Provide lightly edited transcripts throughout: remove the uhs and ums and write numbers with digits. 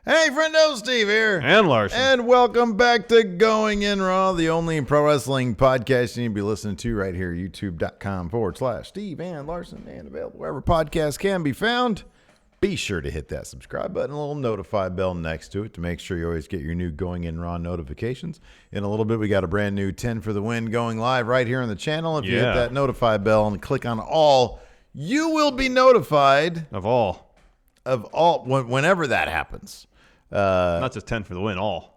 Hey, friendo, Steve here. And Larson. And welcome back to Going In Raw, the only pro wrestling podcast you need to be listening to right here, youtube.com/Steve and Larson, and available wherever podcasts can be found. Be sure to hit that subscribe button, a little notify bell next to it to make sure you always get your new Going In Raw notifications. In a little bit, we got a brand new 10 for the win going live right here on the channel. If you hit that notify bell and click on all, you will be notified of all whenever that happens. Not just 10 for the win, all.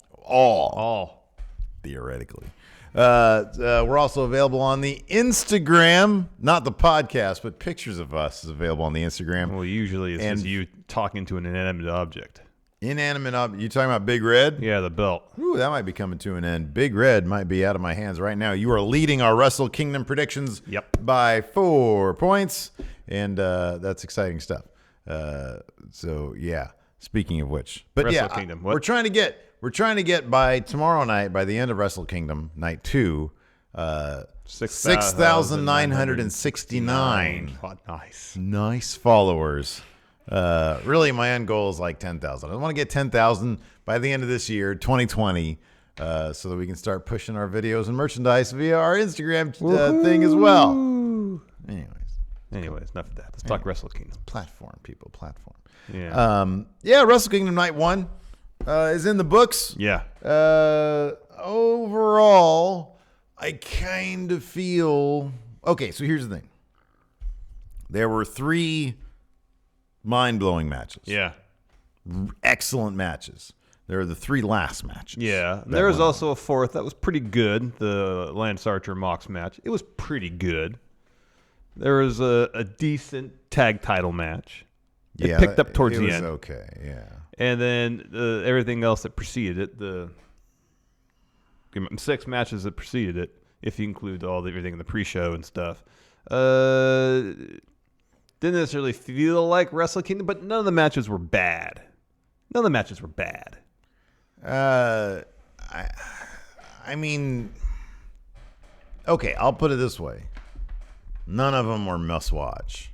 Theoretically. We're also available on the Instagram, not the podcast, but pictures of us is available on the Instagram. Well, usually it's just you talking to an inanimate object. Inanimate object. You talking about Big Red? Yeah, the belt. Ooh, that might be coming to an end. Big Red might be out of my hands right now. You are leading our Wrestle Kingdom predictions by 4 points, and that's exciting stuff. So yeah. Speaking of which, but Wrestle Kingdom. We're trying to get by tomorrow night, by the end of Wrestle Kingdom night 2, 6,969. Nice followers. Really, my end goal is like 10,000. I want to get 10,000 by the end of this year, 2020, so that we can start pushing our videos and merchandise via our Instagram thing as well. Anyways, enough of that. Let's talk Wrestle Kingdom. Platform. Yeah. Wrestle Kingdom Night 1 is in the books. Yeah. Overall, I kind of feel... Okay, so here's the thing. There were 3 mind-blowing matches. Yeah. Excellent matches. There are the 3 last matches. Yeah. There was also a 4th that was pretty good, the Lance Archer-Mox match. It was pretty good. There was a decent tag title match. It picked up towards the end. Okay, yeah. And then everything else that preceded it, the 6 matches that preceded it, if you include everything in the pre-show and stuff, didn't necessarily feel like Wrestle Kingdom, but none of the matches were bad. I mean, okay, I'll put it this way. None of them were must-watch.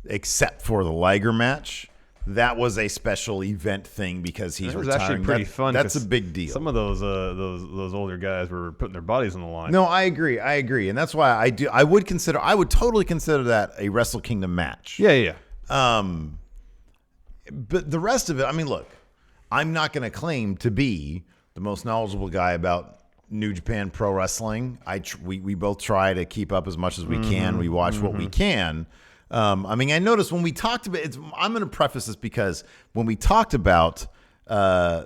Except for the Liger match. That was a special event thing because he's retiring. It was actually pretty fun. That's a big deal. Some of those older guys were putting their bodies on the line. No, I agree, and that's why I would totally consider that a Wrestle Kingdom match. Yeah. But the rest of it, I mean, look, I'm not going to claim to be the most knowledgeable guy about New Japan Pro Wrestling. We both try to keep up as much as we can. We watch what we can. I mean, I noticed when we talked about I'm going to preface this because when we talked about, the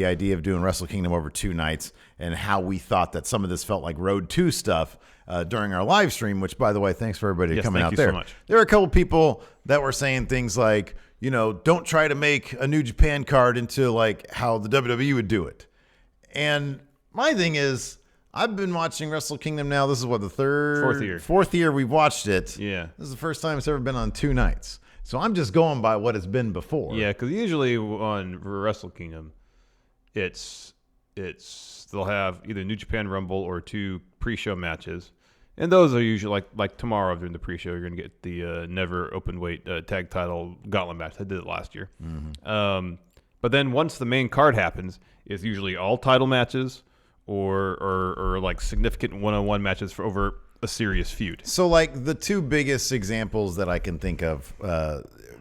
idea of doing Wrestle Kingdom over 2 nights and how we thought that some of this felt like Road 2 stuff during our live stream, which, by the way, thanks for everybody coming out there. So much. There were a couple people that were saying things like, don't try to make a New Japan card into like how the WWE would do it. And my thing is, I've been watching Wrestle Kingdom now. This is what, the fourth year we've watched it. Yeah. This is the first time it's ever been on 2 nights. So I'm just going by what it's been before. Yeah, because usually on Wrestle Kingdom, it's they'll have either New Japan Rumble or 2 pre-show matches, and those are usually like tomorrow during the pre-show. You're going to get the never open weight tag title gauntlet match. I did it last year. But then once the main card happens, it's usually all title matches. Or like significant one-on-one matches for over a serious feud. So like the 2 biggest examples that I can think of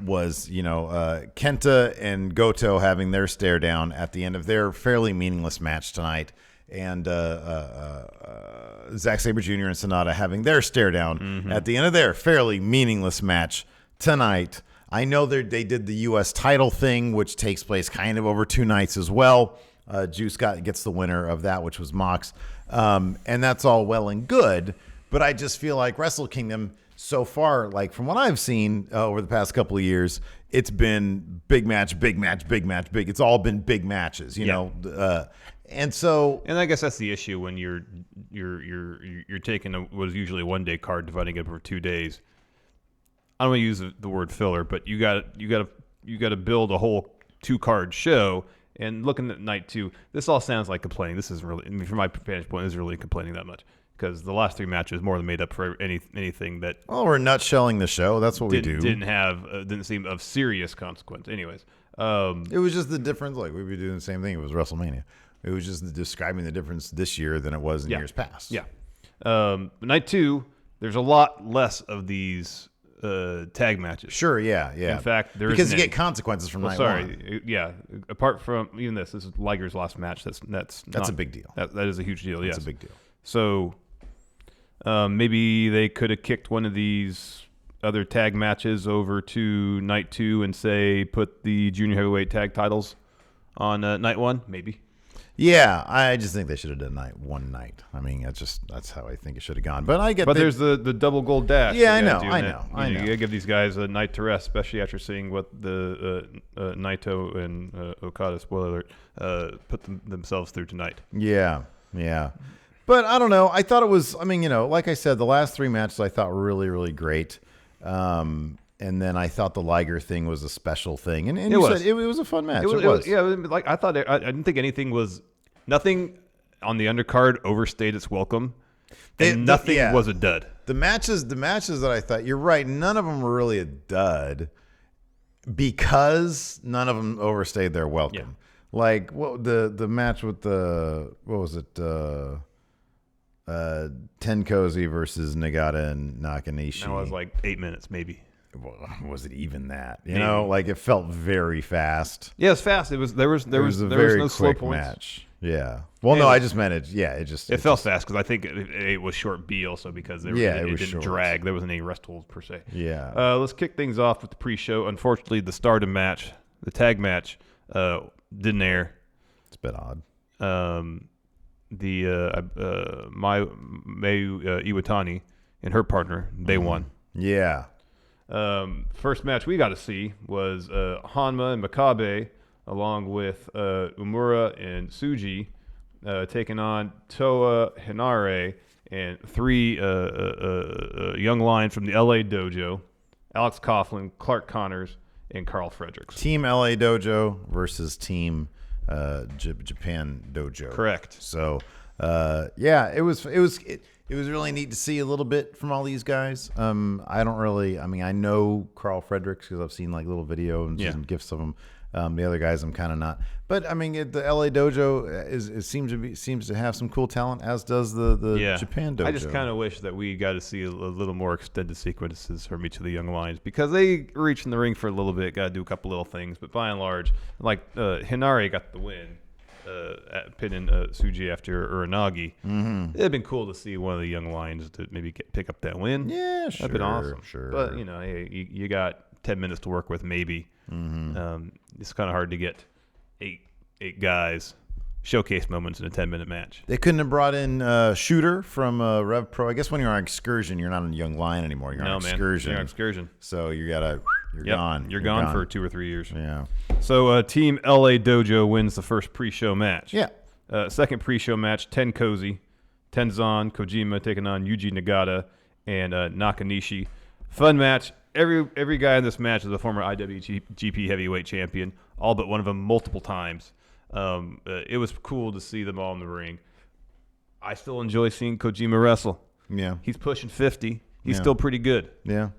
was Kenta and Goto having their stare down at the end of their fairly meaningless match tonight, and Zack Sabre Jr. and Sonata having their stare down at the end of their fairly meaningless match tonight. I know they did the U.S. title thing, which takes place kind of over 2 nights as well. Juice gets the winner of that, which was Mox. And that's all well and good. But I just feel like Wrestle Kingdom so far, like from what I've seen over the past couple of years, it's been big match, big match, big match, big. It's all been big matches, you know. And I guess that's the issue when you're taking what is usually a 1-day card, dividing it over 2 days. I don't want to use the word filler, but you got to build a whole 2-card show. And looking at night 2, this all sounds like complaining. This isn't really, from my vantage point, this isn't really complaining that much. because the last 3 matches more than made up for anything that. Well, we're nutshelling the show. That's what we do. Didn't seem of serious consequence. Anyways, it was just the difference. Like we'd be doing the same thing. It was WrestleMania. It was just describing the difference this year than it was in years past. Yeah. Night 2, there's a lot less of these tag matches. Sure. Yeah. In fact, because you get consequences from night one. Yeah. Apart from even this is Liger's last match. That's a big deal. That is a huge deal. Yes, it's a big deal. So maybe they could have kicked one of these other tag matches over to night 2 and say put the junior heavyweight tag titles on night 1. Maybe. Yeah, I just think they should have done one night. I mean, that's how I think it should have gone. But I get. But there's the double gold dash. Yeah, I know. You gotta give these guys a night to rest, especially after seeing what the Naito and Okada, spoiler alert, put themselves through tonight. Yeah. But I don't know. I thought it was. I mean, like I said, the last 3 matches I thought were really, really great. And then I thought the Liger thing was a special thing, and you said it was a fun match. It was. Yeah, like I thought. I didn't think nothing on the undercard overstayed its welcome, and nothing was a dud. The matches that I thought, you're right, none of them were really a dud because none of them overstayed their welcome. Yeah. Like the match with what was it? Tenkozy versus Nagata and Nakanishi. That was like 8 minutes, maybe. Well, was it even that? You know, like it felt very fast. Yeah, it's fast. There was a very no slow points. Match. Yeah. Well, no, I just meant it. Yeah, it felt fast because I think it was short B also because it didn't short. Drag. There wasn't any rest holds per se. Yeah. Let's kick things off with the pre-show. Unfortunately, the Stardom match, the tag match, didn't air. It's a bit odd. Mayu Iwatani and her partner, they won. Yeah. First match we got to see was Hanma and Makabe along with Umura and Tsuji taking on Toa Hinare and 3 young lions from the LA Dojo, Alex Coughlin, Clark Connors, and Carl Fredericks. Team LA Dojo versus Team Japan Dojo. Correct. So, it was really neat to see a little bit from all these guys. I know Carl Fredericks because I've seen like little video and some gifs of him. The other guys I'm kind of not. But I mean, the LA Dojo seems to have some cool talent, as does the Japan Dojo. I just kind of wish that we got to see a little more extended sequences from each of the young lions because they reach in the ring for a little bit, got to do a couple little things. But by and large, like Hinare got the win. Pinning Tsuji after Uranagi. Mm-hmm. It'd been cool to see one of the young lions to maybe pick up that win. Yeah, sure. That'd been awesome. Sure. But hey, you got 10 minutes to work with, maybe. Mm-hmm. It's kind of hard to get eight guys showcase moments in a 10-minute match. They couldn't have brought in Shooter from Rev Pro. I guess when you're on excursion, you're not a young lion anymore. You're on excursion. You're on excursion. So you're gone. You're gone for 2 or 3 years. Yeah. So Team LA Dojo wins the first pre-show match. Yeah. Second pre-show match, Tenkozy, Tenzan Kojima taking on Yuji Nagata and Nakanishi. Fun match. Every guy in this match is a former IWGP heavyweight champion, all but one of them multiple times. It was cool to see them all in the ring. I still enjoy seeing Kojima wrestle. Yeah. He's pushing 50. He's still pretty good. Yeah.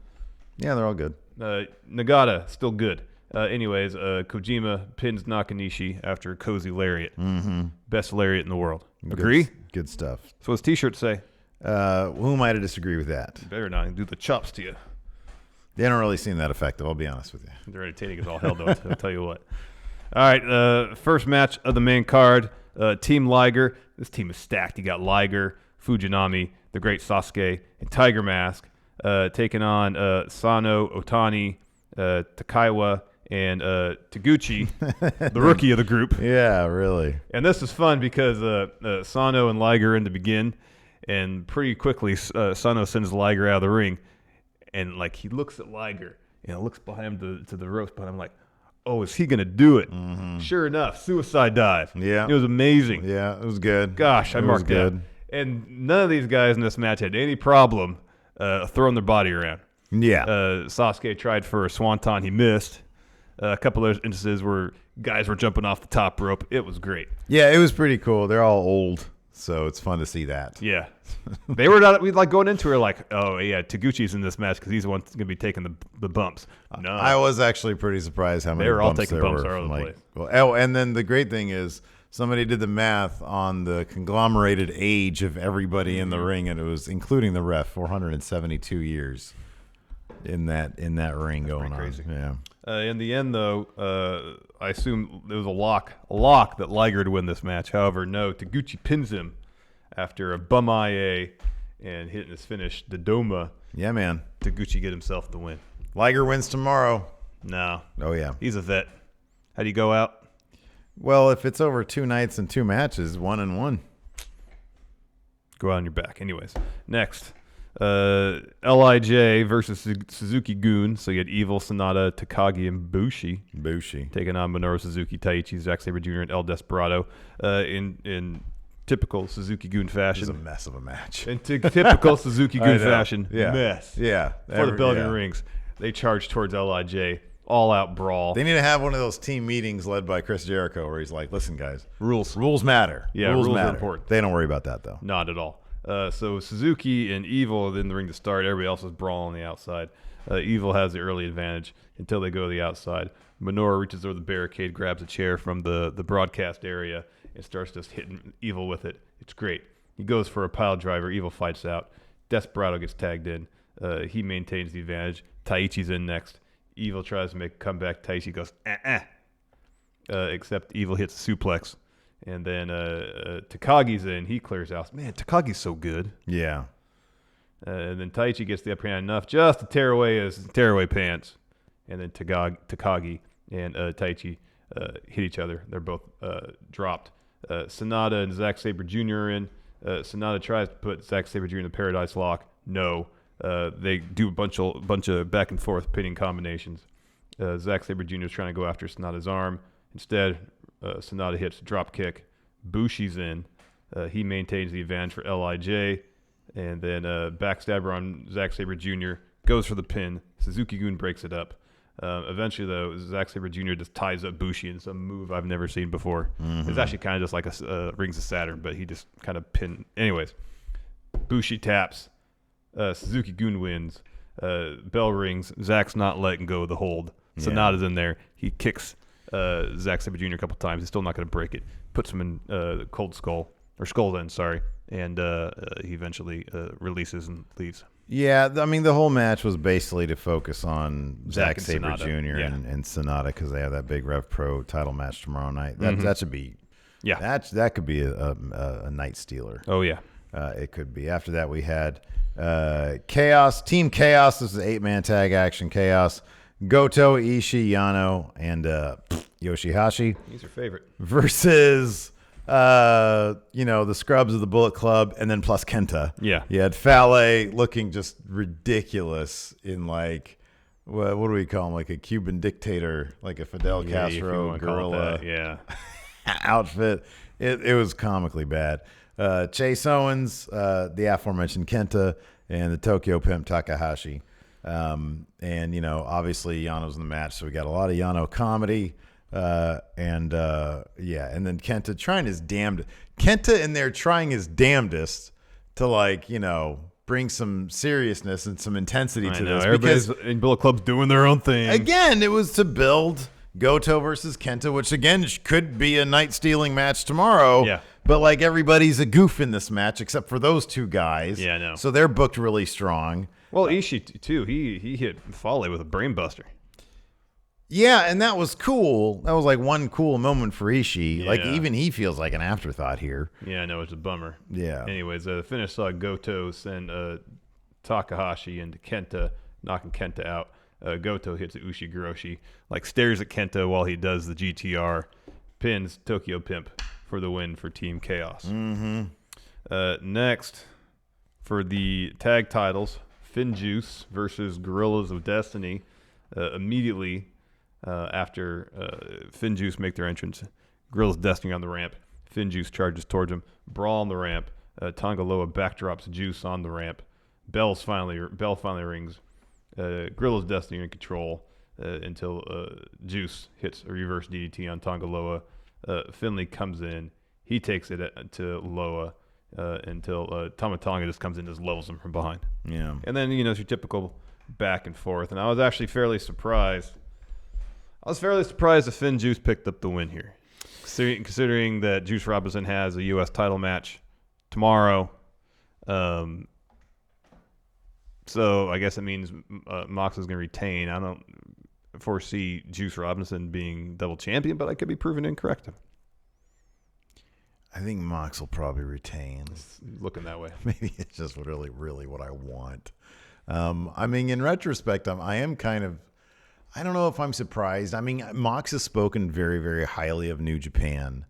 Yeah, they're all good. Nagata, still good. Anyways, Kojima pins Nakanishi after a cozy lariat. Mm-hmm. Best lariat in the world. Agree? Good stuff. So what's T-shirt say? Who am I to disagree with that? You better not do the chops to you. They don't really seem that effective, I'll be honest with you. They're entertaining as all hell, though. I'll tell you what. All right, first match of the main card, Team Liger. This team is stacked. You got Liger, Fujinami, the Great Sasuke, and Tiger Mask taking on Sano, Otani, Takaiwa, and Taguchi, the rookie of the group. Yeah, really. And this is fun because Sano and Liger in to begin, and pretty quickly Sano sends Liger out of the ring. And, like, he looks at Liger and looks behind him to the ropes, but I'm like, oh, is he going to do it? Mm-hmm. Sure enough, suicide dive. Yeah. It was amazing. Yeah, it was good. Gosh, I marked that. And none of these guys in this match had any problem throwing their body around. Yeah. Sasuke tried for a swanton. He missed. A couple of instances where guys were jumping off the top rope. It was great. Yeah, it was pretty cool. They're all old. So it's fun to see that. Yeah. They were not, we like going into it like, oh, yeah, Taguchi's in this match because he's the one that's going to be taking the bumps. No. I was actually pretty surprised how many They were all bumps taking there bumps were all over from, the like, place. well, and then the great thing is somebody did the math on the conglomerated age of everybody in the ring, and it was, including the ref, 472 years in that ring going on. Crazy. Yeah. In the end, though, I assume there was a lock that Liger would win this match. However, no, Taguchi pins him after a bum IA and hitting his finish, the Doma. Yeah, man. Taguchi get himself the win. Liger wins tomorrow. No. Oh, yeah. He's a vet. How do you go out? Well, if it's over 2 nights and 2 matches, 1-1. Go out on your back. Anyways, next. LIJ versus Suzuki-gun. So you had Evil, Sonata, Takagi, and Bushi taking on Minoru Suzuki, Taichi, Zack Sabre Jr., and El Desperado. In typical Suzuki-gun fashion. It was a mess of a match. In typical Suzuki-gun fashion, Yeah. mess. Yeah. For the bell of the rings, they charge towards LIJ. All-out brawl. They need to have one of those team meetings led by Chris Jericho where he's like, listen, guys. Rules matter. Yeah, rules matter. are important. They don't worry about that, though. Not at all. So Suzuki and Evil in the ring to start. Everybody else is brawling on the outside. Evil has the early advantage until they go to the outside. Minoru reaches over the barricade, grabs a chair from the broadcast area, and starts just hitting Evil with it. It's great. He goes for a pile driver. Evil fights out. Desperado gets tagged in. He maintains the advantage. Taichi's in next. Evil tries to make a comeback. Taichi goes, except Evil hits a suplex. And then Takagi's in. He clears out. Man, Takagi's so good. Yeah. And then Taichi gets the upper hand enough just to tear away pants. And then Takagi and Taichi hit each other. They're both dropped. Sonata and Zack Sabre Jr. are in. Sonata tries to put Zack Sabre Jr. in the Paradise Lock. No. They do a bunch of back and forth pinning combinations. Zack Sabre Jr. is trying to go after Sonata's arm. Instead, Sonata hits a drop kick. Bushi's in. He maintains the advantage for LIJ. And then backstabber on Zack Sabre Jr. goes for the pin. Suzuki-gun breaks it up. Eventually, though, Zack Sabre Jr. just ties up Bushi in some move I've never seen before. Mm-hmm. It's actually kind of just like a Rings of Saturn, but he just kind of pinned. Anyways, Bushi taps. Suzuki-gun wins. Bell rings. Zack's not letting go of the hold. Sonata's in there. He kicks Zack Sabre Jr. a couple times. He's still not going to break it. Puts him in Skull's End, sorry. And he eventually releases and leaves. Yeah, I mean, the whole match was basically to focus on Zack Sabre Sonata. Jr. And Sonata because they have that big Rev Pro title match tomorrow night. That should be, that could be a night stealer. Oh, yeah. It could be. After that, we had Chaos, Team Chaos. This is 8-man tag action. Chaos, Goto, Ishii, Yano, and Yoshihashi. He's your favorite. Versus, the scrubs of the Bullet Club, and then plus Kenta. Yeah. You had Fale looking just ridiculous in what do we call him? Like a Cuban dictator, like a Fidel Castro gorilla outfit. It was comically bad. Chase Owens, the aforementioned Kenta, and the Tokyo Pimp Takahashi. And obviously Yano's in the match, so we got a lot of Yano comedy. And then Kenta trying his damnedest. Kenta in there trying his damnedest to bring some seriousness and some intensity to this. Everybody's in Bullet Club's doing their own thing. Again, it was to build Goto versus Kenta, which again could be a night stealing match tomorrow. Yeah. But everybody's a goof in this match except for those two guys. Yeah, I know. So they're booked really strong. Well, Ishii too. He hit Fale with a brainbuster. Yeah, and that was cool. That was one cool moment for Ishii. Yeah. Even he feels like an afterthought here. Yeah, I know, it's a bummer. Yeah. Anyways, the finish saw Goto send Takahashi into Kenta, knocking Kenta out. Goto hits Ushigoroshi, stares at Kenta while he does the GTR, pins Tokyo Pimp for the win for Team Chaos. Mm-hmm. Next, for the tag titles, Finjuice versus Gorillas of Destiny. Immediately after Finjuice make their entrance, Gorillas of Destiny on the ramp. Finjuice charges towards him. Brawl on the ramp. Tonga Loa backdrops Juice on the ramp. Bell finally rings. Gorillas of Destiny in control until Juice hits a reverse DDT on Tonga Loa. Finley comes in. He takes it to Loa. until Tama Tonga just comes in and just levels him from behind. Yeah. And then, it's your typical back and forth. And I was actually fairly surprised. That Finn Juice picked up the win here. Considering that Juice Robinson has a U.S. title match tomorrow. So I guess it means Mox is going to retain. I don't foresee Juice Robinson being double champion, but I could be proven incorrect. I think Mox will probably retain. It's looking that way. Maybe it's just really, really what I want. I mean, in retrospect, I am kind of, I don't know if I'm surprised. I mean, Mox has spoken very, very highly of New Japan.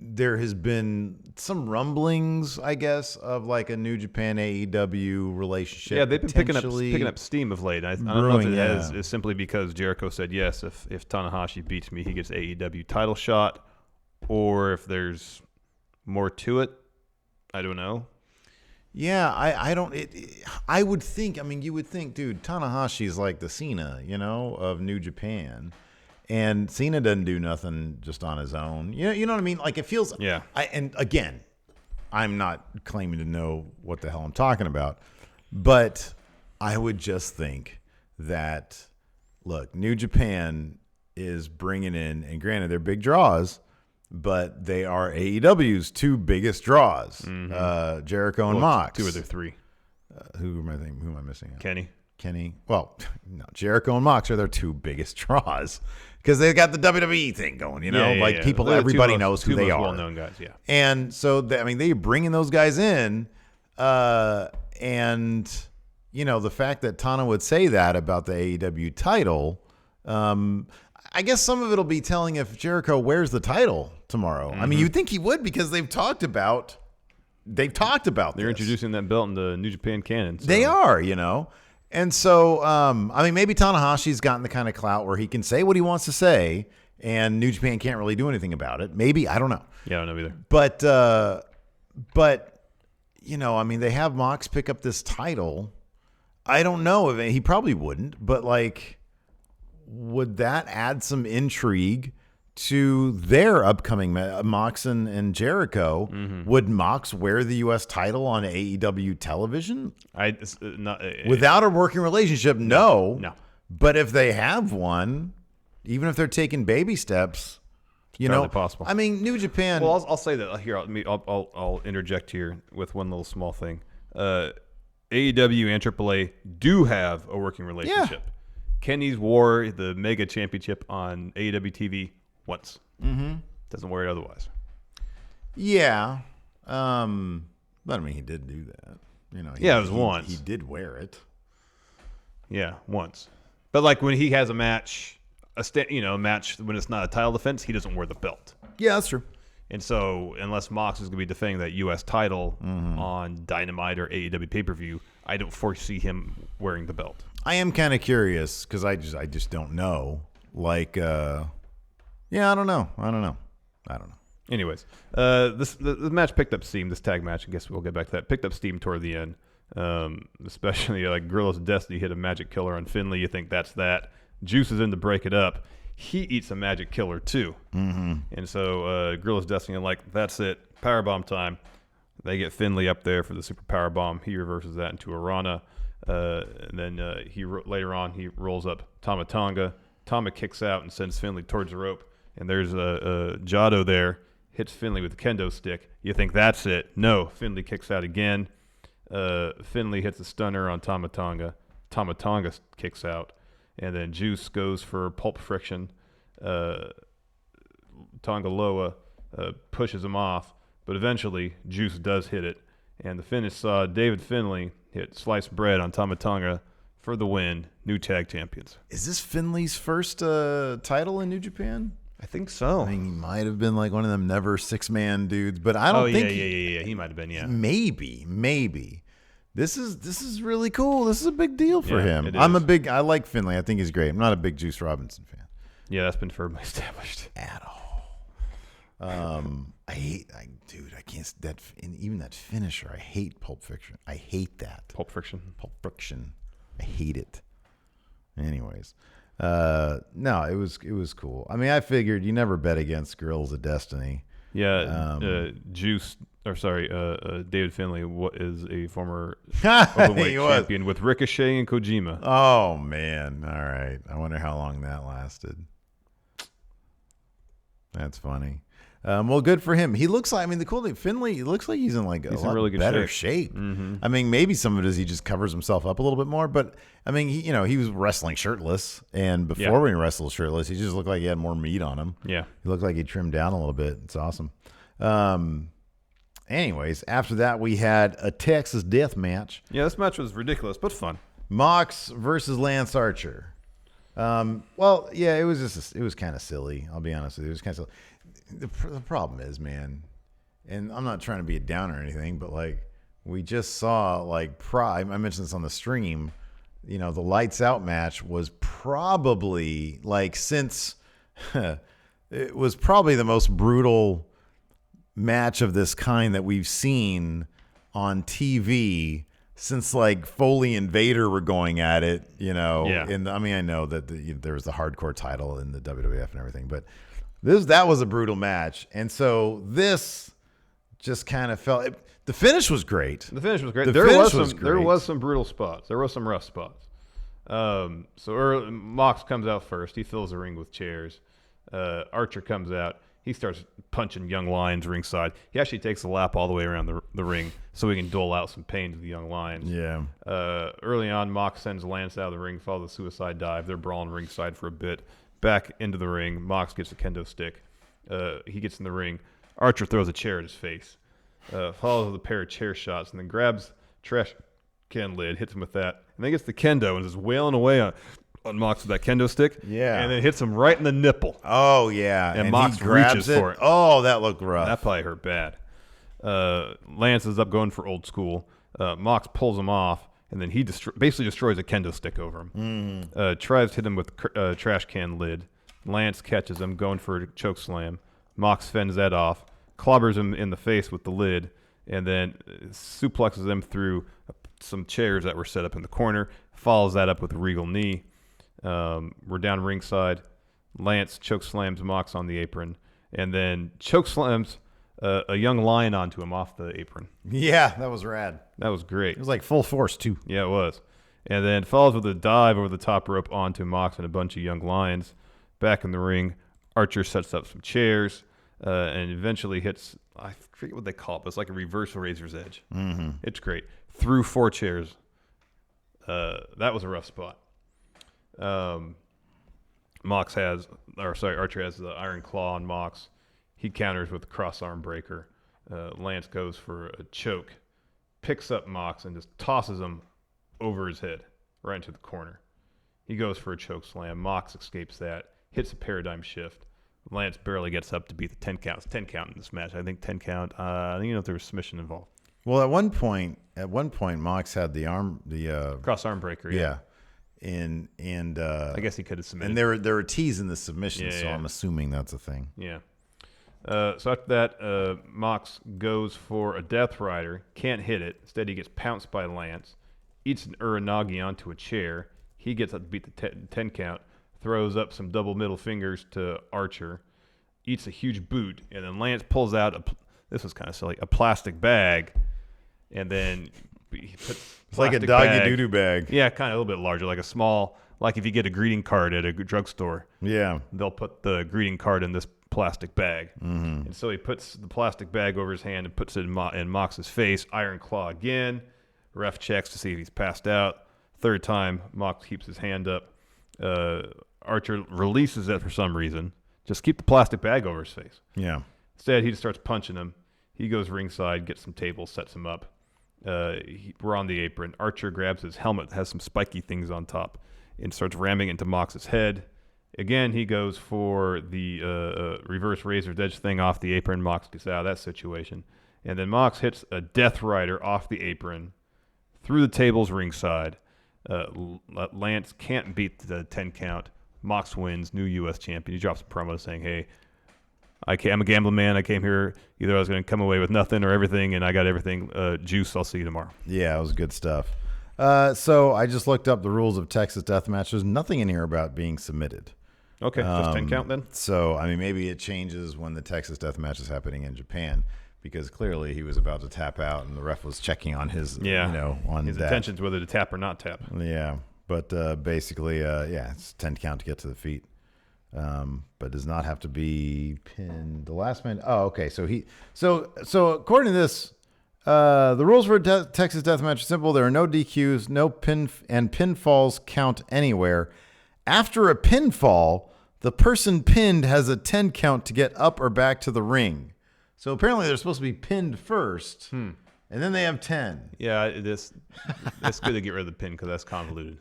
There has been some rumblings, I guess, of like a New Japan AEW relationship. Yeah, they've been picking up steam of late. I don't know if it is simply because Jericho said yes. If Tanahashi beats me, he gets AEW title shot, or if there's more to it. I don't know. Yeah, I don't. I would think. I mean, you would think, dude, Tanahashi's like the Cena, of New Japan. And Cena doesn't do nothing just on his own. You know what I mean? Like, it feels... Yeah. And again, I'm not claiming to know what the hell I'm talking about. But I would just think that, look, New Japan is bringing in... And granted, they're big draws, but they are AEW's two biggest draws. Mm-hmm. Jericho and Mox. Two of their three. Who am I missing? Kenny. Well, no, Jericho and Mox are their two biggest draws because they've got the WWE thing going, people, everybody knows who they are. Well-known guys, yeah. And so, they're bringing those guys in, and the fact that Tana would say that about the AEW title, I guess some of it'll be telling if Jericho wears the title tomorrow. Mm-hmm. I mean, you'd think he would because they've talked about They're introducing that belt into New Japan canon. So. They are, And so, maybe Tanahashi's gotten the kind of clout where he can say what he wants to say, and New Japan can't really do anything about it. Maybe, I don't know. Yeah, I don't know either. But they have Mox pick up this title. I don't know if he probably wouldn't, but would that add some intrigue to their upcoming Mox and Jericho? Mm-hmm. Would Mox wear the U.S. title on AEW television? Without a working relationship, no. But if they have one, even if they're taking baby steps, possible. I mean, New Japan. Well, I'll say that here. I'll interject here with one little small thing. AEW and AAA do have a working relationship. Yeah. Kenny's wore the Mega Championship on AEW TV once. Mm-hmm. Doesn't wear it otherwise. Yeah. But I mean, he did do that. It was once. He did wear it. Yeah, once. But when he has a match, match when it's not a title defense, he doesn't wear the belt. Yeah, that's true. And so, unless Mox is going to be defending that U.S. title on Dynamite or AEW pay-per-view, I don't foresee him wearing the belt. I am kind of curious because I just don't know. I don't know. Anyways, the match picked up steam. This tag match, I guess we'll get back to that. Picked up steam toward the end. Especially Guerrillas of Destiny hit a magic killer on Finlay. You think that's that. Juice is in to break it up. He eats a magic killer too. Mm-hmm. And so Guerrillas of Destiny are like, that's it. Powerbomb time. They get Finlay up there for the super powerbomb. He reverses that into a Rana. And then later on he rolls up Tama Tonga. Tama kicks out and sends Finlay towards the rope. And there's a Jado there. Hits Finlay with the kendo stick. You think that's it. No. Finlay kicks out again. Finlay hits a stunner on Tama Tonga. Tama Tonga kicks out. And then Juice goes for pulp friction. Tonga Loa pushes him off. But eventually, Juice does hit it. And the finish saw David Finlay hit sliced bread on Tama Tonga for the win. New tag champions. Is this Finlay's first title in New Japan? I think so. I mean, he might have been one of them never six-man dudes, but I don't think... Yeah. He might have been, yeah. Maybe. This is really cool. This is a big deal for him. I like Finlay. I think he's great. I'm not a big Juice Robinson fan. Yeah, that's been firmly established. At all. I can't, even that finisher, I hate Pulp Fiction. I hate that. Pulp Friction. I hate it. Anyways. No, it was cool. I mean, I figured you never bet against Guerrillas of Destiny. Juice, David Finlay is a former openweight champion with Ricochet and Kojima. Oh, man. All right. I wonder how long that lasted. That's funny. Well, good for him. He looks like, the cool thing, Finlay, he looks like he's in like a lot really better shape. Mm-hmm. Maybe some of it is he just covers himself up a little bit more, but he was wrestling shirtless, and before when he wrestled shirtless, he just looked like he had more meat on him. Yeah. He looked like he trimmed down a little bit. It's awesome. Anyways, after that, we had a Texas death match. Yeah, this match was ridiculous, but fun. Mox versus Lance Archer. It was kind of silly. I'll be honest with you. It was kind of silly. The problem is, man, and I'm not trying to be a downer or anything, but like we just saw, I mentioned this on the stream, the lights out match was probably it was probably the most brutal match of this kind that we've seen on TV since Foley and Vader were going at it, Yeah. And I know that there was the hardcore title in the WWF and everything, but that was a brutal match. And so this just kind of felt the finish was great. There great. was some brutal spots. There was some rough spots. Mox comes out first. He fills the ring with chairs. Archer comes out. He starts punching young lions ringside. He actually takes a lap all the way around the ring so he can dole out some pain to the young lions. Yeah. Early on, Mox sends Lance out of the ring, follows the suicide dive. They're brawling ringside for a bit. Back into the ring, Mox gets a kendo stick. He gets in the ring. Archer throws a chair at his face. Follows with a pair of chair shots, and then grabs trash can lid, hits him with that, and then gets the kendo and is wailing away on Mox with that kendo stick. Yeah. And then hits him right in the nipple. Oh, yeah. And Mox reaches for it. Oh, that looked rough. That probably hurt bad. Lance is up going for old school. Mox pulls him off, and then he basically destroys a kendo stick over him. Tries to hit him with a trash can lid. Lance catches him, going for a choke slam. Mox fends that off, clobbers him in the face with the lid, and then suplexes him through some chairs that were set up in the corner, follows that up with a regal knee. We're down ringside. Lance choke slams Mox on the apron, and then choke slams a young lion onto him off the apron. Yeah, that was rad. That was great. It was like full force, too. Yeah, it was. And then follows with a dive over the top rope onto Mox and a bunch of young lions. Back in the ring, Archer sets up some chairs and eventually hits, I forget what they call it, but it's like a reverse razor's edge. Mm-hmm. It's great. Through 4 chairs. That was a rough spot. Archer has the iron claw on Mox. He counters with a cross arm breaker. Lance goes for a choke, picks up Mox and just tosses him over his head right into the corner. He goes for a choke slam. Mox escapes that, hits a paradigm shift. Lance barely gets up to beat the 10 count. It's 10 count in this match. I think 10 count. I don't even know if there was submission involved. Well, at one point, Mox had the cross arm breaker. Yeah. And I guess he could have submitted. And there were T's in the submission, so I'm assuming that's a thing. Yeah. So after that, Mox goes for a Death Rider, can't hit it. Instead, he gets pounced by Lance, eats an Uranagi onto a chair. He gets up to beat the 10 count, throws up some double middle fingers to Archer, eats a huge boot, and then Lance pulls out this was kind of silly, a plastic bag, and then he puts it's like a doggy doo-doo bag. Yeah, kind of a little bit larger, like a small, like if you get a greeting card at a drugstore. Yeah. They'll put the greeting card in this plastic bag. Mm-hmm. And so he puts the plastic bag over his hand and puts it in Mox's face. Iron Claw again. Ref checks to see if he's passed out. Third time, Mox keeps his hand up. Archer releases it for some reason. Just keep the plastic bag over his face. Yeah. Instead, he just starts punching him. He goes ringside, gets some tables, sets him up. We're on the apron. Archer grabs his helmet that has some spiky things on top and starts ramming into Mox's head. Again, he goes for the reverse razor's edge thing off the apron. Mox gets out of that situation. And then Mox hits a Death Rider off the apron through the tables ringside. Lance can't beat the 10 count. Mox wins, new U.S. champion. He drops a promo saying, hey, I'm a gambling man. I came here. Either I was going to come away with nothing or everything, and I got everything. Juice, I'll see you tomorrow. Yeah, it was good stuff. So I just looked up the rules of Texas Deathmatch. There's nothing in here about being submitted. Okay, just 10 count then? So, I mean, maybe it changes when the Texas Death Match is happening in Japan, because clearly he was about to tap out and the ref was checking on his, on his that. intentions, whether to tap or not tap. Yeah, but basically, it's 10 count to get to the feet. But does not have to be pinned. The last man. Oh, okay. So according to this, the rules for a Texas Death Match are simple. There are no DQs, no pinfalls count anywhere. After a pinfall, the person pinned has a 10 count to get up or back to the ring. So apparently they're supposed to be pinned first, and then they have 10. Yeah, it's good to get rid of the pin because that's convoluted.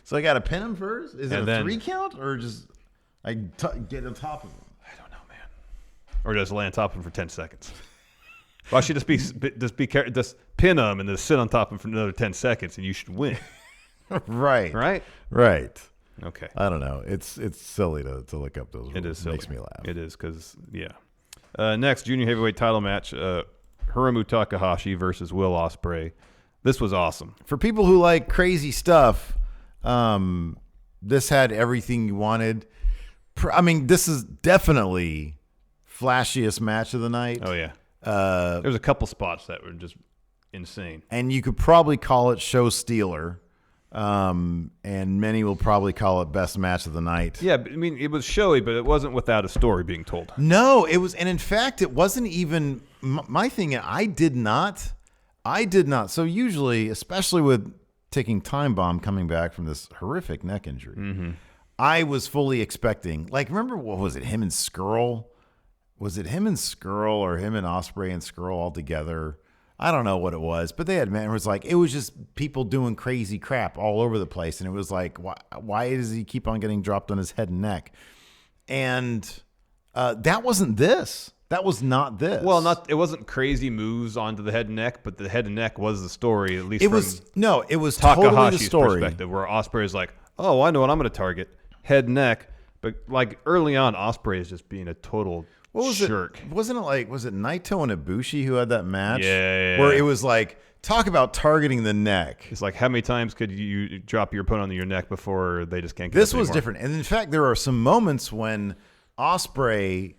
So I got to pin him first? Is it a then, 3 count or just get on top of him? I don't know, man. Or just lay on top of him for 10 seconds. Why should just pin him and then sit on top of him for another 10 seconds and you should win? Right. Right. Okay. I don't know. It's silly to look up those rules. It is silly. It makes me laugh. It is because, next, junior heavyweight title match, Hiromu Takahashi versus Will Ospreay. This was awesome. For people who like crazy stuff, this had everything you wanted. I mean, this is definitely flashiest match of the night. Oh, yeah. There's a couple spots that were just insane. And you could probably call it show stealer. And many will probably call it best match of the night. Yeah, I mean, it was showy, but it wasn't without a story being told. No, it was, and in fact, it wasn't even my thing. I did not. So usually, especially with taking Time Bomb coming back from this horrific neck injury, I was fully expecting. Like, remember what was it? Him and Skrull? Was it him and Skrull or him and Ospreay and Skrull all together? I don't know what it was, but it was just people doing crazy crap all over the place. And it was like, why does he keep on getting dropped on his head and neck? And that wasn't this. That was not this. Well, it wasn't crazy moves onto the head and neck, but the head and neck was the story, at least it was totally the story. Perspective, where Ospreay is like, oh, I know what I'm going to target. Head and neck. But like early on, Ospreay is just being a total jerk. Wasn't it was it Naito and Ibushi who had that match? Yeah. Where it was like, talk about targeting the neck. It's like, how many times could you drop your opponent on your neck before they just can't get This up was anymore? different. And in fact, there are some moments when Ospreay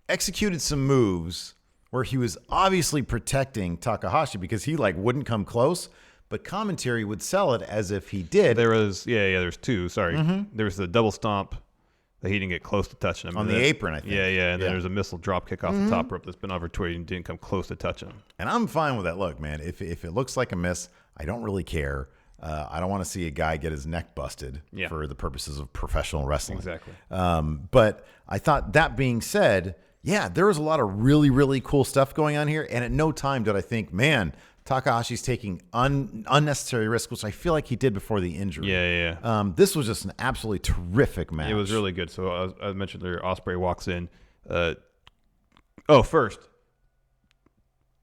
executed some moves where he was obviously protecting Takahashi because he wouldn't come close, but commentary would sell it as if he did. There's two. Sorry. There was the double stomp that he didn't get close to touching him. On the apron, I think. Yeah. And then there's a missile drop kick off the top rope that's been over to where he didn't come close to touching him. And I'm fine with that. Look, man, if it looks like a miss, I don't really care. I don't want to see a guy get his neck busted for the purposes of professional wrestling. Exactly. But I thought, that being said, there was a lot of really, really cool stuff going on here. And at no time did I think, man, Takahashi's taking unnecessary risks, which I feel like he did before the injury. Yeah. This was just an absolutely terrific match. It was really good. So I mentioned there, Ospreay walks in. First,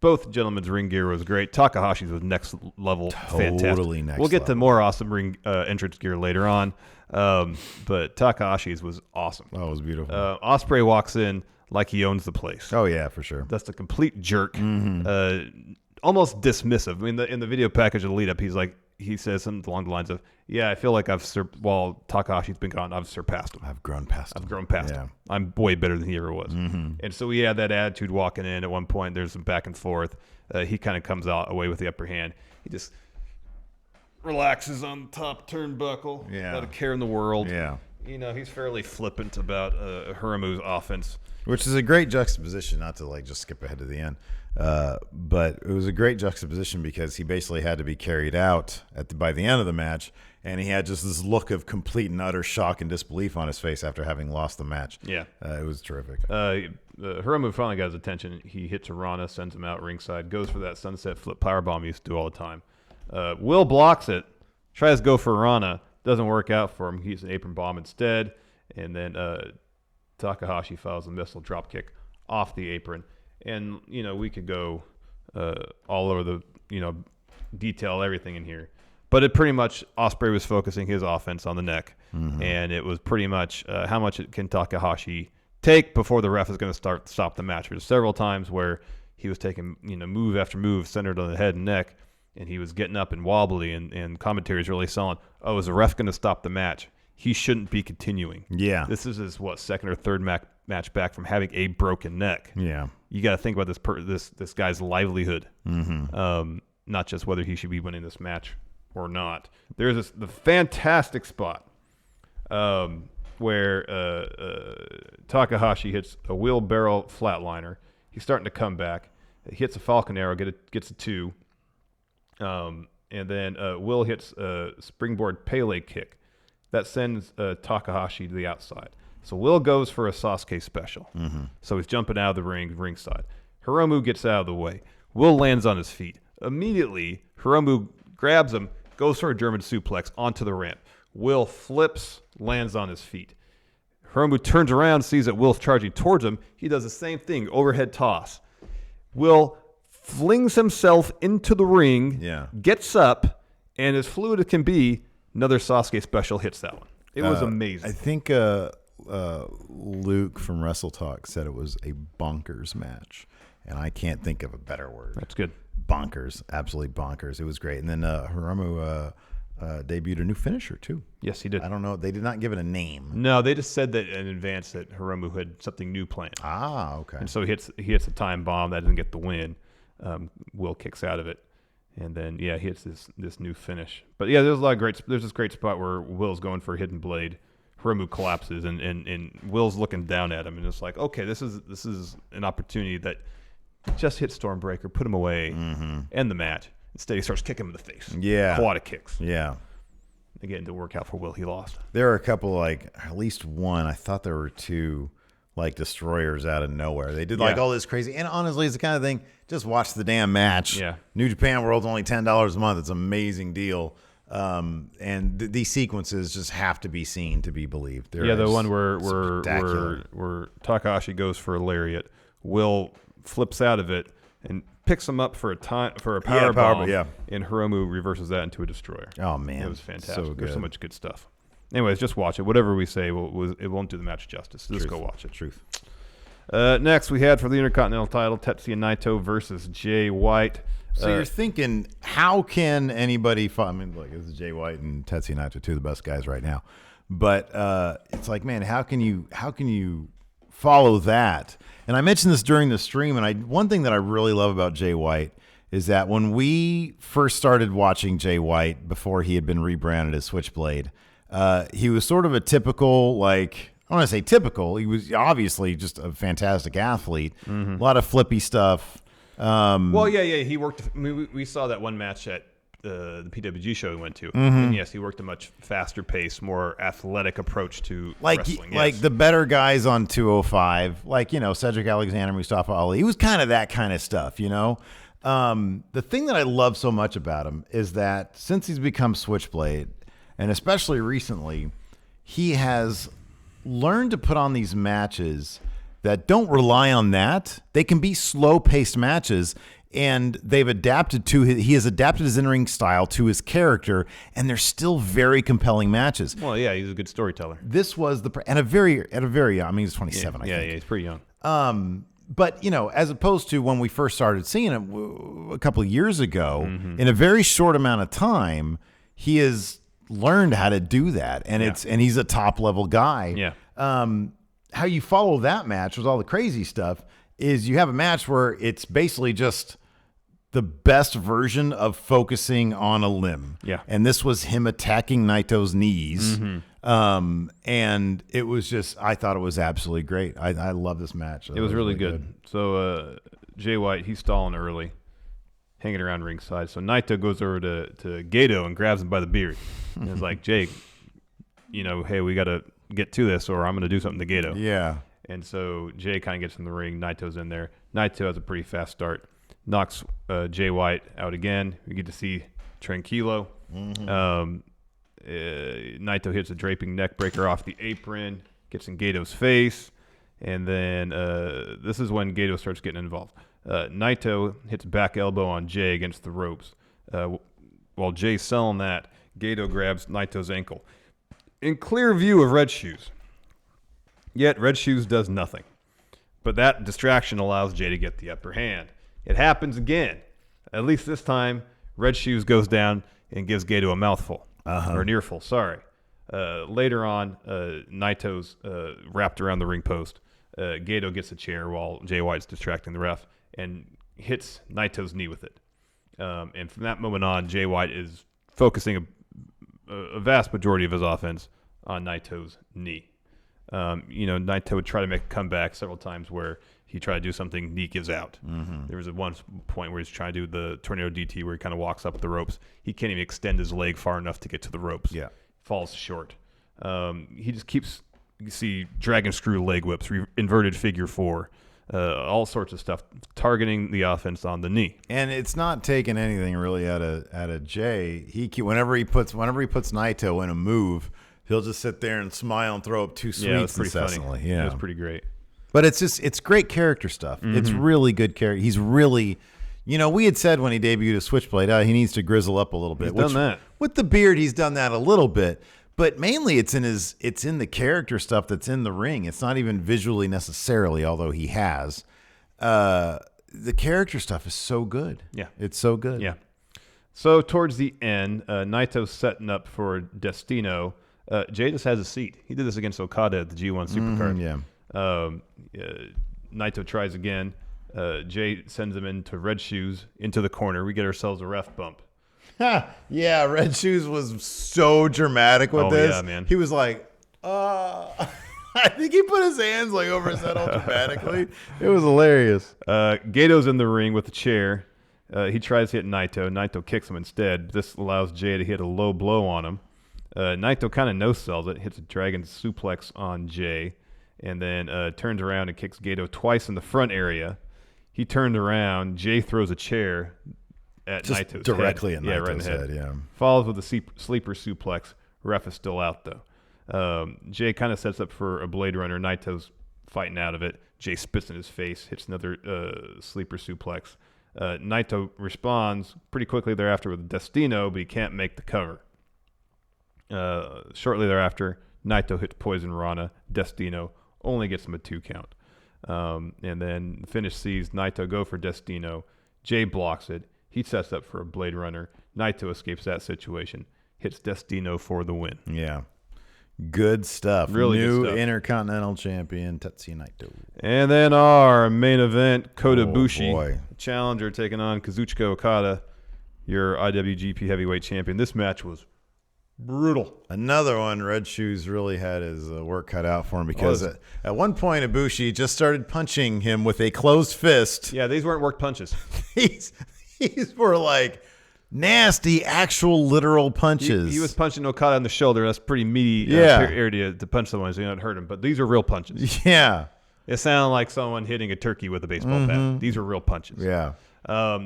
both gentlemen's ring gear was great. Takahashi's was next level, fantastic. We'll get to more awesome ring entrance gear later on, but Takahashi's was awesome. Oh, it was beautiful. Ospreay walks in like he owns the place. Oh yeah, for sure. That's a complete jerk. Almost dismissive. I mean, in the video package of the lead up, he says something along the lines of, "Yeah, I feel like while Takahashi's been gone, I've surpassed him. I've grown past him. I'm way better than he ever was." And so he had that attitude walking in. At one point, there's some back and forth. He kind of comes out away with the upper hand. He just relaxes on the top turnbuckle. Without a care in the world. Yeah. He's fairly flippant about Hiromu's offense. Which is a great juxtaposition, not to just skip ahead to the end. But it was a great juxtaposition because he basically had to be carried out by the end of the match, and he had just this look of complete and utter shock and disbelief on his face after having lost the match. Yeah. It was terrific. Hiromu finally got his attention. He hits Arana, sends him out ringside, goes for that sunset flip powerbomb he used to do all the time. Will blocks it, tries to go for Arana, doesn't work out for him. He hits an apron bomb instead, and then Takahashi files a missile drop kick off the apron. And, we could go all over the, detail everything in here. But it pretty much, Ospreay was focusing his offense on the neck. And it was pretty much how much can Takahashi take before the ref is going to stop the match. There's several times where he was taking, move after move centered on the head and neck. And he was getting up and wobbly. And commentary is really selling, is the ref going to stop the match? he shouldn't be continuing. Yeah. This is his, second or third match back from having a broken neck. Yeah. You got to think about this guy's livelihood, Mm-hmm. not just whether he should be winning this match or not. There's the fantastic spot where Takahashi hits a wheelbarrow flatliner. He's starting to come back. He hits a Falcon Arrow, gets a 2. And then Will hits a springboard Pele kick. That sends Takahashi to the outside. So Will goes for a Sasuke special. Mm-hmm. So he's jumping out of the ringside. Hiromu gets out of the way. Will lands on his feet. Immediately, Hiromu grabs him, goes for a German suplex onto the ramp. Will flips, lands on his feet. Hiromu turns around, sees that Will's charging towards him. He does the same thing, overhead toss. Will flings himself into the ring, gets up, and as fluid as can be, another Sasuke special hits that one. It was amazing. I think Luke from Wrestle Talk said it was a bonkers match, and I can't think of a better word. That's good. Bonkers. Absolutely bonkers. It was great. And then Hiromu debuted a new finisher, too. Yes, he did. I don't know. They did not give it a name. No, they just said that in advance that Hiromu had something new planned. Ah, okay. And so he hits a time bomb that doesn't get the win. Will kicks out of it. And then, he hits this new finish. But, there's this great spot where Will's going for a hidden blade. Hiromu collapses, and Will's looking down at him. And it's like, okay, this is an opportunity that just hit Stormbreaker, put him away, end the match. Instead, he starts kicking him in the face. Yeah. Quad kicks. Yeah. Again, it didn't work out for Will. He lost. There are a couple, at least one. I thought there were 2, destroyers out of nowhere. They did, all this crazy. And honestly, it's the kind of thing, just watch the damn match. Yeah. New Japan World's only $10 a month. It's an amazing deal. And these sequences just have to be seen to be believed. The one where Takahashi goes for a lariat. Will flips out of it and picks him up for a power bomb. And Hiromu reverses that into a destroyer. Oh man, it was fantastic. So good. There's so much good stuff. Anyways, just watch it. Whatever we say, it won't do the match justice. Just go watch it. Truth. Next, we had for the Intercontinental title, Tetsuya Naito versus Jay White. So you're thinking, how can anybody this is Jay White and Tetsuya Naito, 2 of the best guys right now. But it's like, man, how can you follow that? And I mentioned this during the stream, and one thing that I really love about Jay White is that when we first started watching Jay White before he had been rebranded as Switchblade, he was sort of a typical, I don't want to say typical. He was obviously just a fantastic athlete. A lot of flippy stuff. He worked. We saw that one match at the PWG show we went to. And yes, he worked a much faster pace, more athletic approach to wrestling. Like the better guys on 205, Cedric Alexander, Mustafa Ali. He was kind of that kind of stuff, The thing that I love so much about him is that since he's become Switchblade, and especially recently, he has learned to put on these matches that don't rely on that. They can be slow-paced matches, and they've adapted he has adapted his in-ring style to his character, and they're still very compelling matches. Well, yeah, he's a good storyteller. This was at a very young, he's 27, I think. Yeah, he's pretty young. But, as opposed to when we first started seeing it a couple of years ago, in a very short amount of time, he has learned how to do that, and he's a top-level guy. Yeah. How you follow that match with all the crazy stuff is you have a match where it's basically just the best version of focusing on a limb. Yeah. And this was him attacking Naito's knees. And it was just, I thought it was absolutely great. I love this match. It was really good. So Jay White, he's stalling early, hanging around ringside. So Naito goes over to Gato and grabs him by the beard. And it's like, Jake, hey, we got to get to this or I'm going to do something to Gato. Yeah. And so Jay kind of gets in the ring. Naito's in there. Naito has a pretty fast start. Knocks Jay White out again. We get to see Tranquilo. Naito hits a draping neck breaker off the apron. Gets in Gato's face. And then this is when Gato starts getting involved. Naito hits back elbow on Jay against the ropes. While Jay's selling that, Gato grabs Naito's ankle. In clear view of Red Shoes. Yet Red Shoes does nothing. But that distraction allows Jay to get the upper hand. It happens again. At least this time, Red Shoes goes down and gives Gato a mouthful. Or an earful, sorry. Later on, Naito's wrapped around the ring post. Gato gets a chair while Jay White's distracting the ref and hits Naito's knee with it. And from that moment on, Jay White is focusing a vast majority of his offense on Naito's knee. Naito would try to make a comeback several times where he tried to do something, knee gives out. Mm-hmm. There was one point where he's trying to do the tornado DT where he kind of walks up the ropes. He can't even extend his leg far enough to get to the ropes. Yeah. Falls short. He just keeps, you see dragon screw leg whips, inverted figure four, all sorts of stuff, targeting the offense on the knee. And it's not taking anything really out of Jay. Whenever he puts Naito in a move, he'll just sit there and smile and throw up two sweets incessantly. Funny. Yeah, it was pretty great. But it's great character stuff. Mm-hmm. It's really good character. He's really, we had said when he debuted as Switchblade, he needs to grizzle up a little bit. He's done that. With the beard, he's done that a little bit. But mainly it's in the character stuff that's in the ring. It's not even visually necessarily, although he has. The character stuff is so good. Yeah. It's so good. Yeah. So towards the end, Naito's setting up for Destino. Jay just has a seat. He did this against Okada at the G1 Supercard. Yeah. Naito tries again. Jay sends him into Red Shoes into the corner. We get ourselves a ref bump. Yeah, Red Shoes was so dramatic with this. Yeah, man. He was like, I think he put his hands like over his head all dramatically. It was hilarious. Gato's in the ring with a chair. He tries to hit Naito. Naito kicks him instead. This allows Jay to hit a low blow on him. Naito kind of no-sells it, hits a dragon suplex on Jay, and then turns around and kicks Gato twice in the front area. He turned around. Jay throws a chair at Naito's directly head. at Naito's right in the head. Yeah. Follows with a sleeper suplex. Ref is still out, though. Jay kind of sets up for a Blade Runner. Naito's fighting out of it. Jay spits in his face, hits another sleeper suplex. Naito responds pretty quickly thereafter with a Destino, but he can't make the cover. Shortly thereafter, Naito hits Poison Rana. Destino only gets him a 2 count. And then the finish sees Naito go for Destino. Jay blocks it. He sets up for a Blade Runner. Naito escapes that situation. Hits Destino for the win. Yeah. Good stuff. Really New good stuff. Intercontinental Champion, Tetsuya Naito. And then our main event, Kota Ibushi, boy. challenger, taking on Kazuchika Okada, your IWGP Heavyweight Champion. This match was brutal. Another one, Red Shoes really had his work cut out for him because at one point Ibushi just started punching him with a closed fist. Yeah, these weren't worked punches. These were like nasty, actual, literal punches. He was punching Okada on the shoulder. That's pretty meaty area to punch someone so you don't hurt him. But these are real punches. Yeah. It sounded like someone hitting a turkey with a baseball bat. These are real punches. Yeah.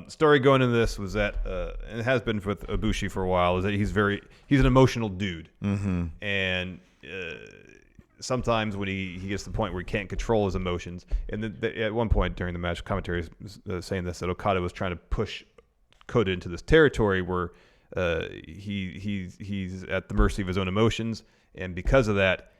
Story going into this was that, and it has been with Ibushi for a while, is that he's an emotional dude. Mm-hmm. And sometimes when he gets to the point where he can't control his emotions, and at one point during the match, commentary was saying this, that Okada was trying to push Kota into this territory where he's at the mercy of his own emotions, and because of that,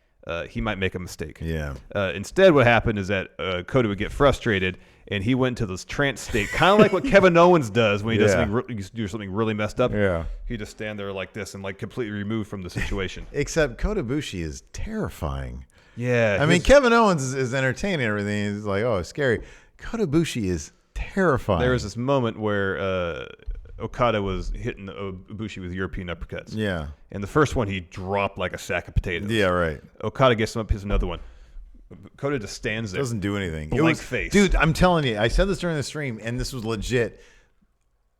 he might make a mistake. Yeah. Instead, what happened is that Kota would get frustrated, and he went into this trance state, kind of like what Kevin Owens does when he does something really messed up. Yeah. He just stand there like this and like completely removed from the situation. Except Kota Ibushi is terrifying. Yeah. I mean, Kevin Owens is entertaining and everything. He's like, oh, it's scary. Kota Ibushi is terrifying. There was this moment where Okada was hitting Ibushi with European uppercuts. Yeah. And the first one, he dropped like a sack of potatoes. Yeah, right. Okada gets him up, hits another one. Kota just stands there. Doesn't do anything. Blank face. Dude, I'm telling you, I said this during the stream, and this was legit.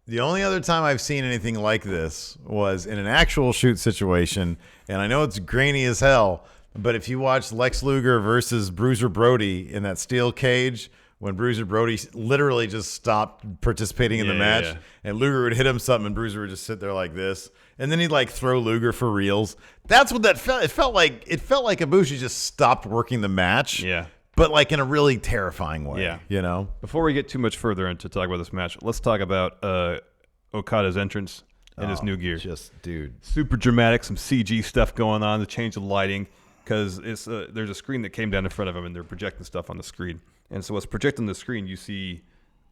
The only other time I've seen anything like this was in an actual shoot situation, and I know it's grainy as hell, but if you watch Lex Luger versus Bruiser Brody in that steel cage, when Bruiser Brody literally just stopped participating in the match, and Luger would hit him something, and Bruiser would just sit there like this, and then he'd like throw Luger for reals. That's what that felt. It felt like Ibushi just stopped working the match. Yeah. But like in a really terrifying way. Yeah. You know? Before we get too much further into talk about this match, let's talk about Okada's entrance and his new gear. Dude. Super dramatic, some CG stuff going on to change the lighting, because there's a screen that came down in front of him, and they're projecting stuff on the screen. And so what's projecting the screen, you see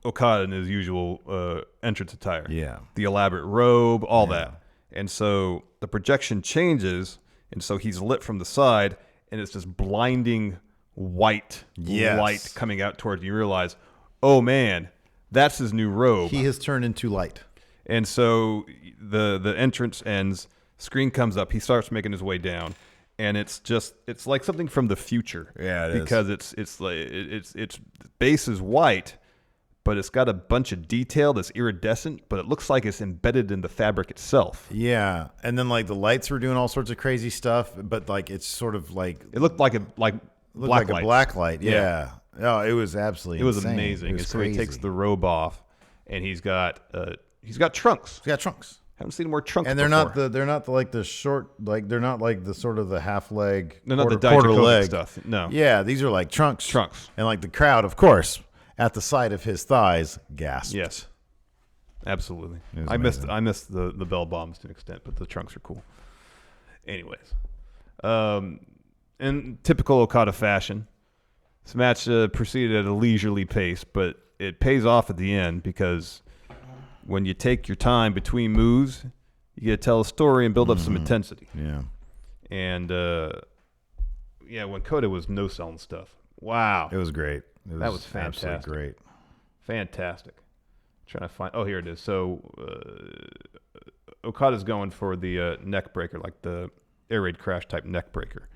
Okada in his usual entrance attire. Yeah. The elaborate robe, all that. And so the projection changes, and so he's lit from the side, and it's just blinding white light coming out towards you. You realize, oh man, that's his new robe. He has turned into light. And so the entrance ends, screen comes up, he starts making his way down, and it's like something from the future. Yeah, it because is. its base is white, but it's got a bunch of detail that's iridescent, but it looks like it's embedded in the fabric itself. Yeah, and then like the lights were doing all sorts of crazy stuff, but like it's sort of like it looked like a black light. A black light. Yeah. Oh, it was absolutely insane. Amazing. It was and so crazy. he takes the robe off, and he's got trunks. He's got trunks. Haven't seen more trunks. And they're not like the short, like they're not like the sort of the half leg. They're not the quarter Dijakovic leg stuff. No. Yeah, these are like trunks. And like the crowd, of course, at the sight of his thighs, gasped. Yes. Absolutely. I amazing. missed the bell bombs to an extent, but the trunks are cool. Anyways, in typical Okada fashion, this match proceeded at a leisurely pace, but it pays off at the end because when you take your time between moves, you get to tell a story and build up some intensity. Yeah. And when Kota was no selling stuff, wow, It was great. That was fantastic. Absolutely great. Fantastic. Trying to find. Oh, here it is. So Okada's going for the neck breaker, like the air raid crash type neck breaker.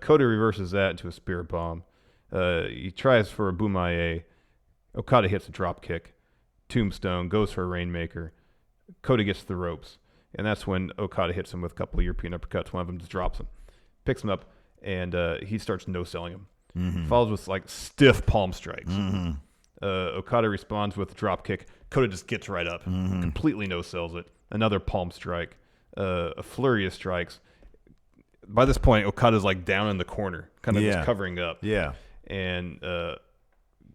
Kota reverses that into a spirit bomb. He tries for a bumaye. Okada hits a drop kick. Tombstone goes for a rainmaker. Kota gets to the ropes, and that's when Okada hits him with a couple of European uppercuts. One of them just drops him, picks him up, and he starts no-selling him. Follows with like stiff palm strikes. Okada responds with a drop kick. Kota just gets right up, completely no-sells it. Another palm strike, a flurry of strikes. By this point, Okada's like down in the corner, kind of just covering up. Yeah. And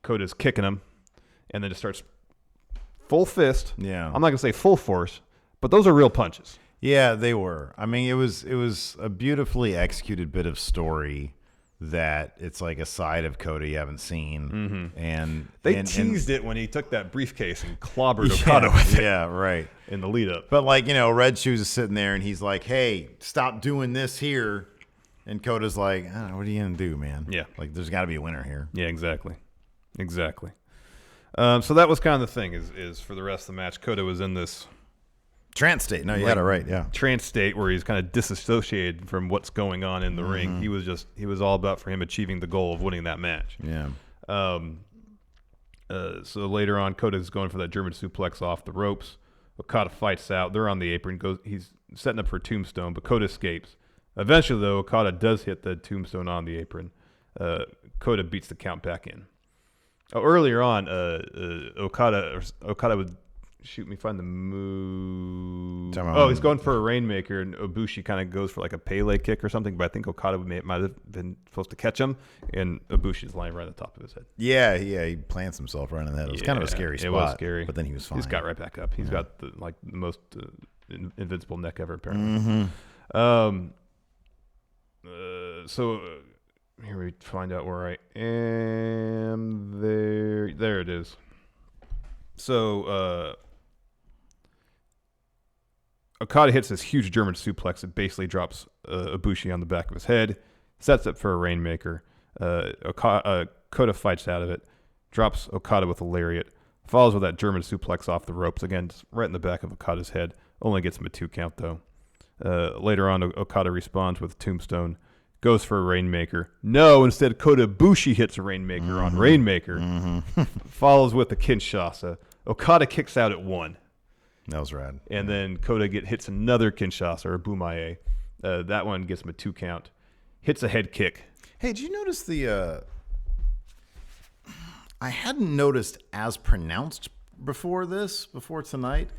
Kota's kicking him, and then just starts full fist. Yeah. I'm not gonna say full force, but those are real punches. Yeah, they were. I mean, it was a beautifully executed bit of story that it's like a side of Kota you haven't seen. And They teased it when he took that briefcase and clobbered Okada with it. Yeah, right. In the lead up. But like, Red Shoes is sitting there and he's like, "Hey, stop doing this here." And Kota's like, "What are you gonna do, man?" Yeah. Like, there's got to be a winner here. Yeah, exactly. So that was kind of the thing is for the rest of the match, Kota was in this Trance state. No, you had it right. Yeah. trance state where he's kind of disassociated from what's going on in the ring. He was all about for him achieving the goal of winning that match. Yeah. So later on, Kota's going for that German suplex off the ropes. Okada fights out. They're on the apron. He's setting up for a tombstone, but Kota escapes. Eventually, though, Okada does hit the tombstone on the apron. Kota beats the count back in. Earlier on, Okada would shoot me, find the move. He's going for a rainmaker, and Ibushi kind of goes for like a Pele kick or something, but I think Okada might have been supposed to catch him, and Ibushi's lying right on the top of his head. Yeah, he plants himself right in the head. It was kind of a scary spot. It was scary. But then he was fine. He's got right back up. He's got the most invincible neck ever, apparently. So here we find out where I am. There it is. So Okada hits this huge German suplex. It basically drops Ibushi on the back of his head, sets up for a rainmaker. Kota fights out of it, drops Okada with a lariat, follows with that German suplex off the ropes, again, just right in the back of Okada's head. Only gets him a 2 count, though. Later on, Okada responds with Tombstone, goes for a rainmaker. No, instead Kota Ibushi hits a rainmaker on rainmaker, follows with a Kinshasa. Okada kicks out at 1. That was rad. And then Kota hits another Kinshasa or bumaye. That one gets him a 2 count. Hits a head kick. Hey, did you notice I hadn't noticed as pronounced before tonight,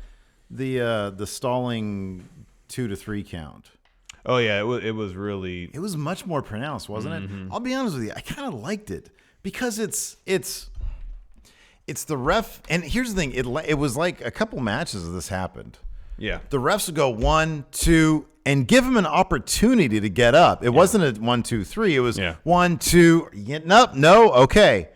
the stalling 2 to 3 count. Oh yeah, it was really. It was much more pronounced, wasn't it? I'll be honest with you, I kind of liked it because it's the ref. And here's the thing: it was like a couple matches of this happened. Yeah, the refs would go 1, 2, and give him an opportunity to get up. It wasn't a 1, 2, 3. It was 1, 2. Getting up? No, okay.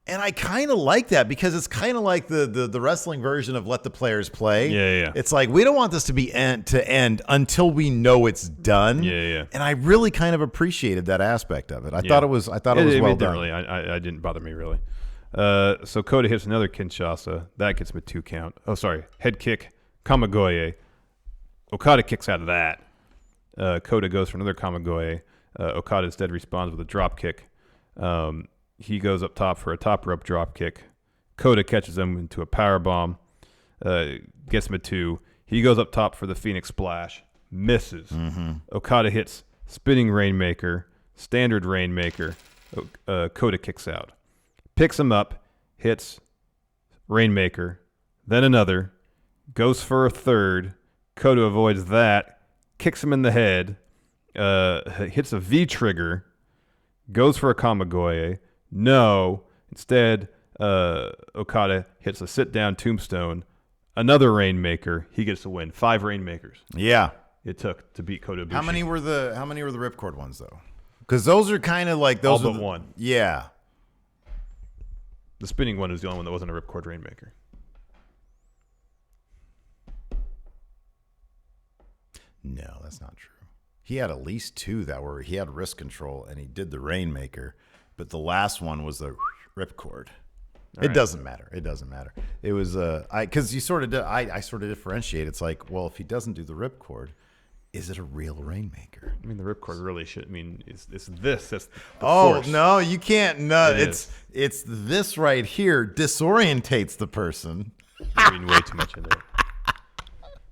And I kind of like that because it's kind of like the wrestling version of let the players play. Yeah. It's like we don't want this to be to end until we know it's done. Yeah. And I really kind of appreciated that aspect of it. I thought it was well done. Really, I didn't bother me really. So Kota hits another Kinshasa. That gets him a 2 count. Oh, sorry. Head kick, Kamigoye. Okada kicks out of that. Kota goes for another Kamigoye. Okada instead responds with a drop kick. He goes up top for a top rope drop kick. Kota catches him into a power bomb. Gets him a 2. He goes up top for the Phoenix Splash. Misses. Okada hits spinning Rainmaker, standard Rainmaker. Kota kicks out. Picks him up, hits Rainmaker, then another, goes for a third. Kota avoids that, kicks him in the head, hits a V-trigger, goes for a Kamigoye. No. Instead, Okada hits a sit-down tombstone, another Rainmaker. He gets the win. 5 Rainmakers. Yeah. It took to beat Kota Ibushi. How many were the ripcord ones though? Because those are kind of like those. All but one. Yeah. The spinning one was the only one that wasn't a ripcord Rainmaker. No, that's not true. He had at least 2 that were he had wrist control and he did the Rainmaker, but the last one was the ripcord. It doesn't matter. It doesn't matter. It was because you sort of I sort of differentiate. It's like, well, if he doesn't do the ripcord, is it a real Rainmaker? I mean, the ripcord really should. I mean, it's this. That's the force. force. No, you can't. No, it's this right here disorientates the person. You're reading way too much into it.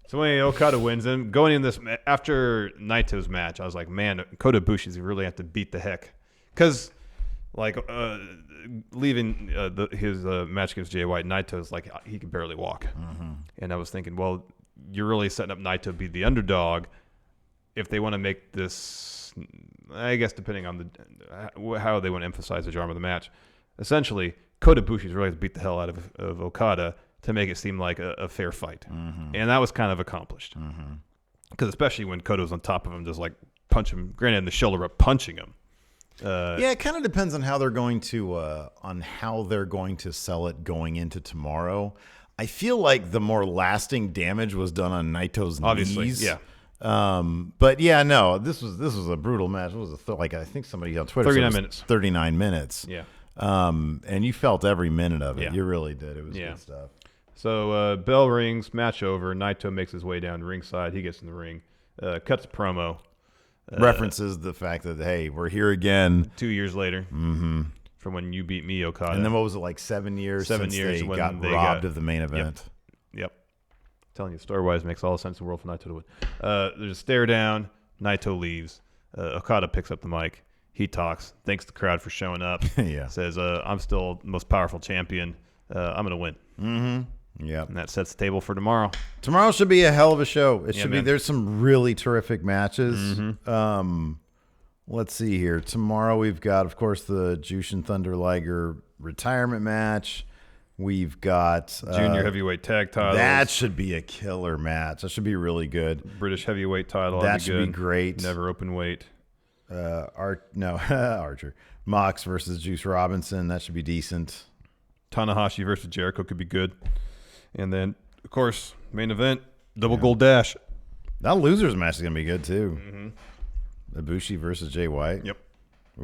So anyway, Okada wins. And going in this after Naito's match, I was like, man, Kota Ibushi's really have to beat the heck, because like leaving his match against Jay White, Naito's like he could barely walk, and I was thinking, well, you're really setting up Naito to be the underdog. If they want to make this, I guess depending on how they want to emphasize the drama of the match, essentially Kota Ibushi's really has to beat the hell out of Okada to make it seem like a fair fight. And that was kind of accomplished. Because especially when Kota's on top of him, just like punch him, granted in the shoulder, but punching him. Yeah, it kind of depends on how they're going to sell it going into tomorrow. I feel like the more lasting damage was done on Naito's knees. Yeah. But yeah, no, this was a brutal match. What was it? Like I think somebody on Twitter 39 said minutes. 39 minutes. Yeah. And you felt every minute of it. Yeah. You really did. It was good stuff. So bell rings, match over. Naito makes his way down to ringside. He gets in the ring, cuts a promo. References the fact that, hey, we're here again. 2 years later. From when you beat me, Okada. And then what was it, like 7 years? 7 since years they when got they robbed of the main event. Yep. Telling you, story-wise, makes all the sense in the world for Naito to win. There's a stare down. Naito leaves. Okada picks up the mic. He talks. Thanks the crowd for showing up. Yeah. Says, I'm still the most powerful champion. I'm going to win. Yeah. And that sets the table for tomorrow. Tomorrow should be a hell of a show. It should be. Man. There's some really terrific matches. Let's see here. Tomorrow we've got, of course, the Jushin Thunder Liger retirement match. We've got Junior heavyweight tag titles. That should be a killer match. That should be really good. British heavyweight title. That should be great. Never open weight. Archer. Mox versus Juice Robinson. That should be decent. Tanahashi versus Jericho could be good. And then, of course, main event, double gold dash. That losers match is going to be good, too. Ibushi versus Jay White. Yep.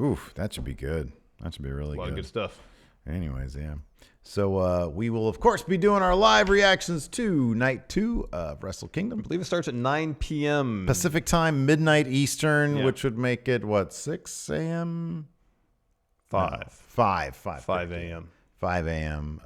Oof, that should be good. That should be really good. A lot of good stuff. Anyways, yeah. So we will, of course, be doing our live reactions to Night 2 of Wrestle Kingdom. I believe it starts at 9 p.m. Pacific time, midnight Eastern, Yeah. which would make it, 6 a.m.? 5 a.m. 5 a.m.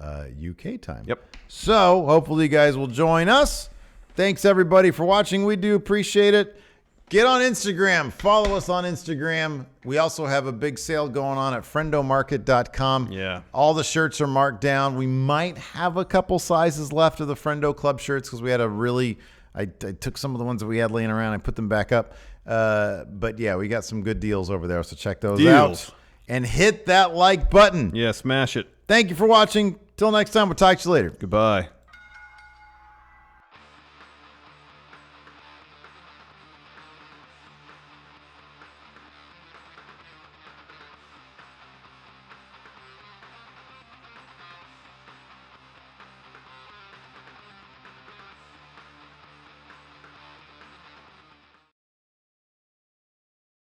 UK time. Yep. So hopefully you guys will join us. Thanks, everybody, for watching. We do appreciate it. Get on Instagram. Follow us on Instagram. We also have a big sale going on at friendomarket.com. Yeah. All the shirts are marked down. We might have a couple sizes left of the Friendo Club shirts because we had I took some of the ones that we had laying around. I put them back up. But yeah, we got some good deals over there. So check those out. And hit that like button. Yeah, smash it. Thank you for watching. Till next time, we'll talk to you later. Goodbye.